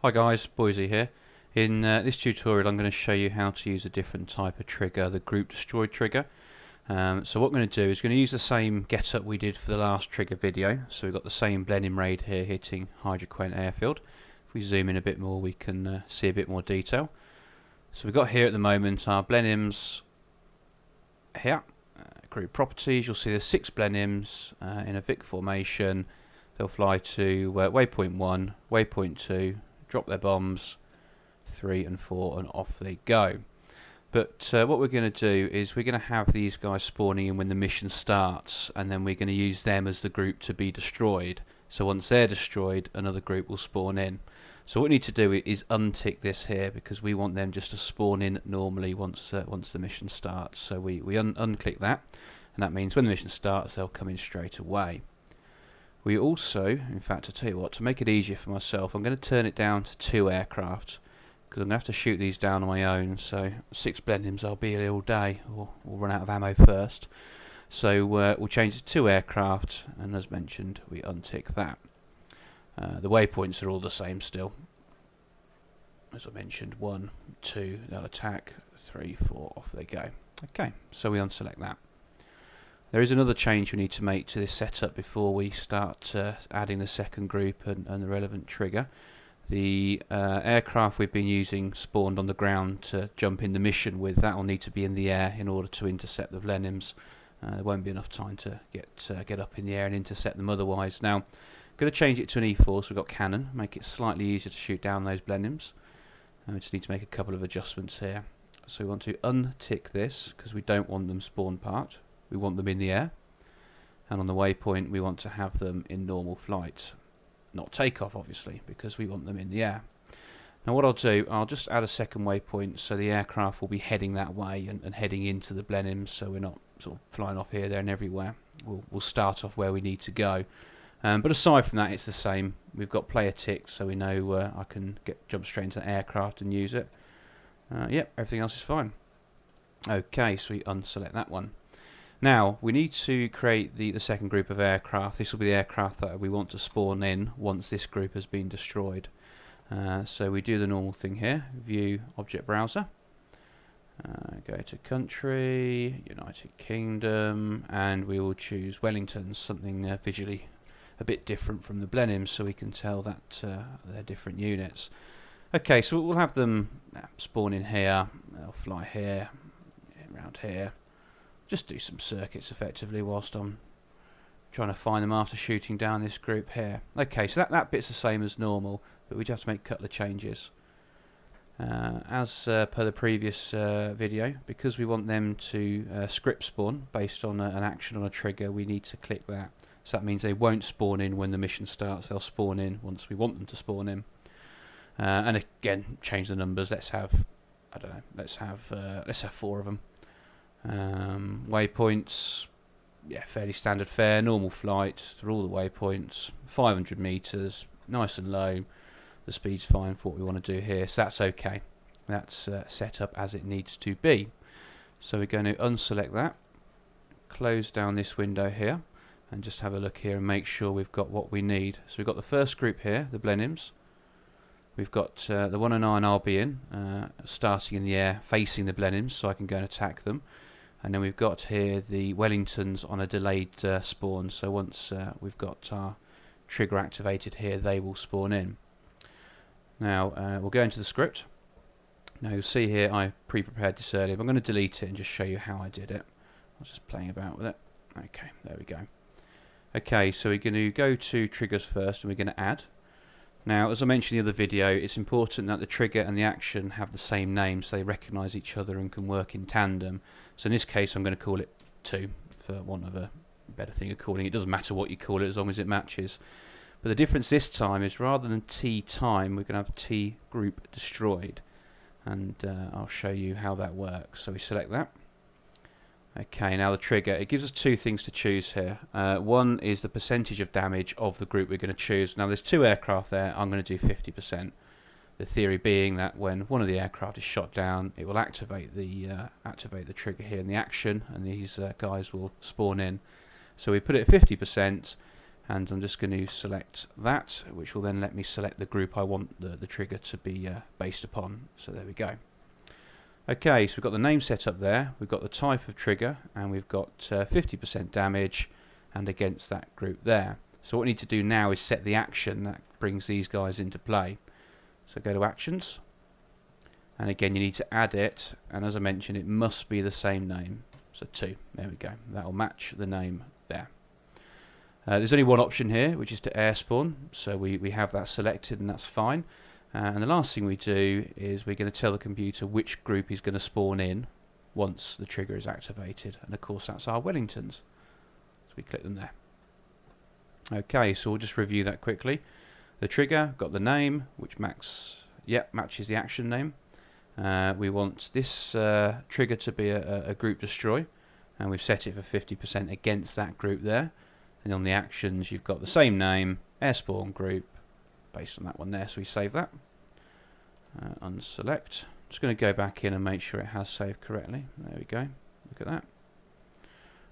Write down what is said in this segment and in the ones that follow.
Hi guys, Boise here. In this tutorial I'm going to show you how to use a different type of trigger, the group destroy trigger. So what I'm going to do is going to use the same getup we did for the last trigger video. So we've got the same blending raid here hitting Hydroquent airfield. If we zoom in a bit more we can see a bit more detail. So we've got here at the moment our blenheims here. Group properties, you'll see there's 6 blenheims in a Vic formation. They'll fly to waypoint 1, waypoint 2, drop their bombs, 3 and 4, and off they go. But what we're going to do is we're going to have these guys spawning in when the mission starts, and then we're going to use them as the group to be destroyed. So once they're destroyed, another group will spawn in. So what we need to do is untick this here, because we want them just to spawn in normally once the mission starts. So we unclick that, and that means when the mission starts they'll come in straight away. We also, in fact, I'll tell you what, to make it easier for myself, I'm going to turn it down to 2 aircraft, because I'm going to have to shoot these down on my own. So 6 blenheims, I'll be here all day, or we'll run out of ammo first. So we'll change it to 2 aircraft, and as mentioned, we untick that. The waypoints are all the same still. As I mentioned, 1, 2, they'll attack, 3, 4, off they go. Okay, so we unselect that. There is another change we need to make to this setup before we start adding the second group and the relevant trigger. The aircraft we've been using spawned on the ground to jump in the mission with, that will need to be in the air in order to intercept the blenheims. There won't be enough time to get up in the air and intercept them otherwise. Now, I'm going to change it to an E4, so we've got cannon, make it slightly easier to shoot down those blenheims. We just need to make a couple of adjustments here. So we want to untick this, because we don't want them spawn parked. We want them in the air, and on the waypoint we want to have them in normal flight, not takeoff obviously, because we want them in the air. Now what I'll do, I'll just add a second waypoint so the aircraft will be heading that way and heading into the blenheims, so we're not sort of flying off here, there and everywhere. We'll start off where we need to go. But aside from that, it's the same. We've got player ticked, so we know I can jump straight into the aircraft and use it. Yep, everything else is fine. Okay, so we unselect that one. Now, we need to create the second group of aircraft. This will be the aircraft that we want to spawn in once this group has been destroyed. So we do the normal thing here, view object browser, go to country, United Kingdom, and we will choose Wellington, something visually a bit different from the blenheims so we can tell that they're different units. Okay, so we'll have them spawn in here, they'll fly here, around here. Just do some circuits effectively whilst I'm trying to find them after shooting down this group here. Okay, so that bit's the same as normal, but we just have to make a couple of changes. As per the previous video, because we want them to script spawn based on an action on a trigger, we need to click that. So that means they won't spawn in when the mission starts, they'll spawn in once we want them to spawn in. And again, change the numbers. Let's have, I don't know, let's have 4 of them. Waypoints, yeah, fairly standard fare, normal flight through all the waypoints, 500 meters, nice and low. The speed's fine for what we want to do here, so that's okay. That's set up as it needs to be. So we're going to unselect that, close down this window here, and just have a look here and make sure we've got what we need. So we've got the first group here, the blenheims. We've got the 109 RB in, starting in the air, facing the blenheims, so I can go and attack them. And then we've got here the Wellingtons on a delayed spawn, so once we've got our trigger activated here, they will spawn in. Now we'll go into the script. Now you'll see here I pre-prepared this earlier, but I'm going to delete it and just show you how I did it. I was just playing about with it. Okay, there we go. Okay, so we're going to go to triggers first, and we're going to add. Now, as I mentioned in the other video, it's important that the trigger and the action have the same name so they recognise each other and can work in tandem. So in this case I'm going to call it 2, for want of a better thing of calling it. It doesn't matter what you call it as long as it matches. But the difference this time is rather than T time, we're going to have T group destroyed. And I'll show you how that works. So we select that. Okay, now the trigger, it gives us 2 things to choose here. One is the percentage of damage of the group we're going to choose. Now there's 2 aircraft there, I'm going to do 50%. The theory being that when one of the aircraft is shot down, it will activate the trigger here in the action, and these guys will spawn in. So we put it at 50%, and I'm just going to select that, which will then let me select the group I want the trigger to be based upon. So there we go. Okay, so we've got the name set up there, we've got the type of trigger, and we've got 50% damage and against that group there. So what we need to do now is set the action that brings these guys into play. So go to actions, and again you need to add it, and as I mentioned it must be the same name. So 2, there we go, that will match the name there. There's only one option here, which is to air spawn, so we have that selected and that's fine. And the last thing we do is we're going to tell the computer which group is going to spawn in once the trigger is activated, and of course that's our Wellingtons. So we click them there. Okay, so we'll just review that quickly. The trigger, got the name, which matches the action name. We want this trigger to be a group destroy, and we've set it for 50% against that group there. And on the actions you've got the same name, air spawn group, based on that one there, so we save that. Unselect. Just going to go back in and make sure it has saved correctly. There we go. Look at that.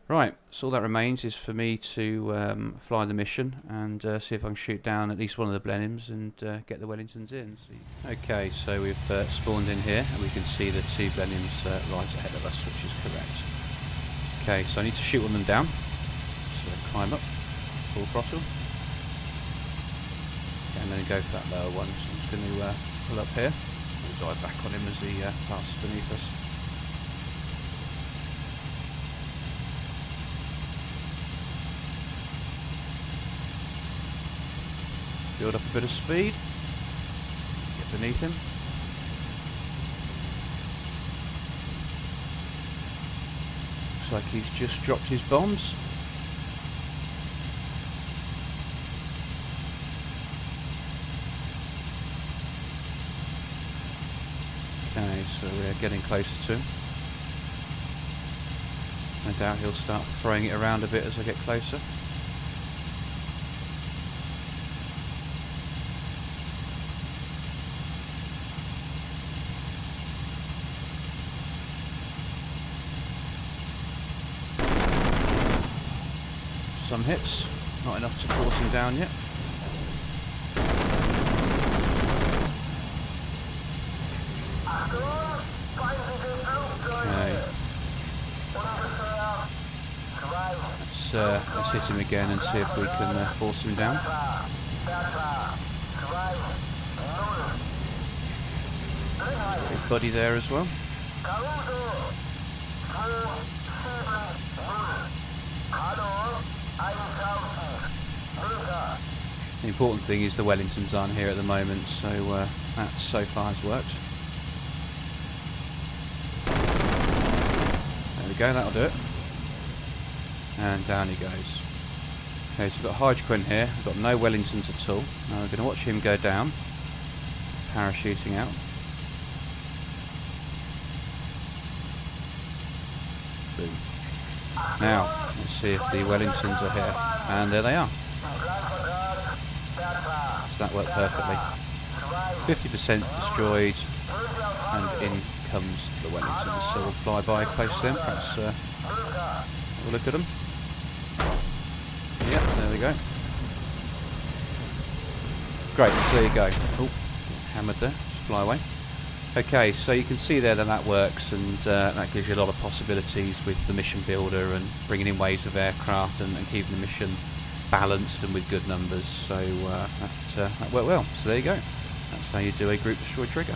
Right, so all that remains is for me to fly the mission and see if I can shoot down at least one of the Blenheims and get the Wellingtons in. Okay, so we've spawned in here and we can see the 2 Blenheims right ahead of us, which is correct. Okay, so I need to shoot one of them down. So climb up, full throttle. Okay, and then go for that lower one. So I'm just going to pull up here. We'll dive back on him as he passes beneath us. Build up a bit of speed, get beneath him. Looks like he's just dropped his bombs. Okay, so we're getting closer to him. No doubt he'll start throwing it around a bit as I get closer. Some hits, not enough to force him down yet. Okay. Let's hit him again and see if we can force him down. His buddy there as well. The important thing is the Wellingtons aren't here at the moment, so that so far has worked. There we go, that'll do it. And down he goes. Okay, so we've got Hodgkin here, we've got no Wellingtons at all. Now we're going to watch him go down, parachuting out. Boom. Now, let's see if the Wellingtons are here. And there they are. So that worked perfectly. 50% destroyed, and in comes the Wellingtons. So we'll fly by close to them, perhaps we'll look at them. Yep, there we go. Great, so there you go. Oh, hammered there, just fly away. Okay, so you can see there that that works, and that gives you a lot of possibilities with the mission builder and bringing in waves of aircraft and keeping the mission balanced and with good numbers. So that worked well. So there you go. That's how you do a group destroy trigger.